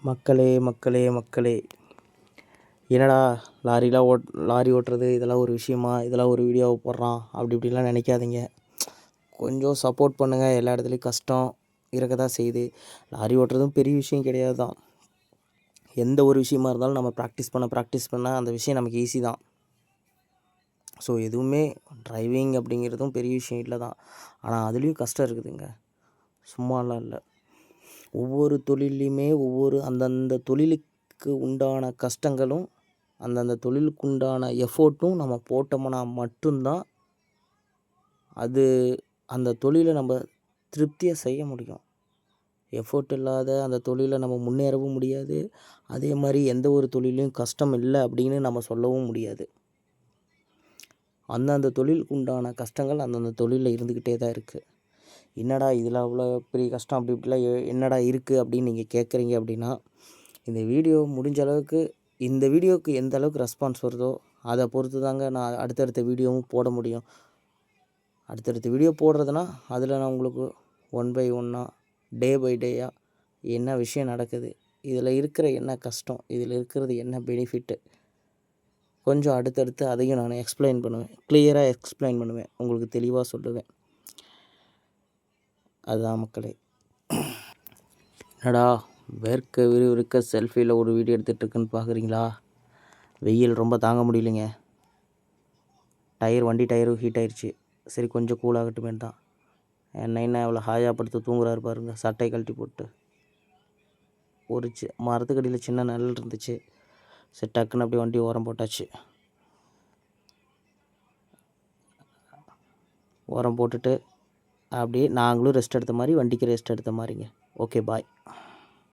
மக்களே மக்களே மக்களே, என்னடா லாரி ஓட்டுறது இதெல்லாம் ஒரு விஷயமா, இதெல்லாம் ஒரு வீடியோவை போடுறான் அப்படி இப்படிலாம் நினைக்காதீங்க. கொஞ்சம் சப்போர்ட் பண்ணுங்கள். எல்லா இடத்துலையும் கஷ்டம் இருக்க தான் செய்யுது. லாரி ஓட்டுறதும் பெரிய விஷயம் கிடையாது தான். எந்த ஒரு விஷயமா இருந்தாலும் நம்ம ப்ராக்டிஸ் பண்ண அந்த விஷயம் நமக்கு ஈஸி தான். ஸோ எதுவுமே டிரைவிங் அப்படிங்கிறதும் பெரிய விஷயம் இல்லை தான். ஆனால் அதுலேயும் கஷ்டம் இருக்குதுங்க, சும்மாலாம் இல்லை. ஒவ்வொரு தொழில்லையுமே அந்தந்த தொழிலுக்கு உண்டான கஷ்டங்களும் அந்தந்த தொழிலுக்கு உண்டான எஃபோர்ட்டும் நம்ம போட்டோம்னா மட்டும்தான் அந்த தொழிலை நம்ம திருப்தியாக செய்ய முடியும். எஃபோர்ட் இல்லாத அந்த தொழிலை நம்ம முன்னேறவும் முடியாது. அதே மாதிரி எந்த ஒரு தொழிலையும் கஷ்டம் இல்லை அப்படின்னு நம்ம சொல்லவும் முடியாது. அந்தந்த தொழிலுக்கு உண்டான கஷ்டங்கள் அந்தந்த தொழிலில் இருந்துக்கிட்டே தான் இருக்குது. என்னடா இதில் அவ்வளோ பெரிய கஷ்டம் அப்படி இப்படிலாம் என்னடா இருக்குது அப்படின்னு நீங்கள் கேட்குறீங்க அப்படின்னா, இந்த வீடியோ முடிஞ்ச அளவுக்கு இந்த வீடியோவுக்கு எந்த அளவுக்கு ரெஸ்பான்ஸ் வருதோ அதை பொறுத்து தாங்க நான் அடுத்தடுத்த வீடியோவும் போட முடியும். அடுத்தடுத்த வீடியோ போடுறதுனா அதில் நான் உங்களுக்கு ஒன் பை ஒன்னாக டே பை டேயாக என்ன விஷயம் நடக்குது, இதில் இருக்கிற என்ன கஷ்டம், இதில் இருக்கிறது என்ன பெனிஃபிட்டு, கொஞ்சம் அடுத்தடுத்து அதையும் நான் எக்ஸ்பிளைன் பண்ணுவேன். கிளியராக எக்ஸ்பிளைன் பண்ணுவேன், உங்களுக்கு தெளிவாக சொல்லுவேன். அதுதான் மக்களே. என்னடா வேர்க்க விறுவிறுக்க செல்ஃபியில் ஒரு வீடியோ எடுத்துகிட்ருக்குன்னு பார்க்குறீங்களா? வெயில் ரொம்ப தாங்க முடியலைங்க. வண்டி டயரும் ஹீட் ஆயிடுச்சு. சரி கொஞ்சம் கூல் ஆகட்டுமே தான். என்ன அவ்வளோ ஹாயாக படுத்து தூங்குறாரு பாருங்க, சட்டை கழட்டி போட்டு. ஒரு மரத்துக்கடியில் சின்ன நிழல் இருந்துச்சு. சரி டக்குன்னு அப்படியே வண்டி ஓரம் போட்டாச்சு. ஓரம் போட்டுட்டு அப்படியே நாங்களும் ரெஸ்ட் எடுத்த மாதிரி வண்டிக்கு ரெஸ்ட் எடுத்த மாதிரிங்க. Okay bye.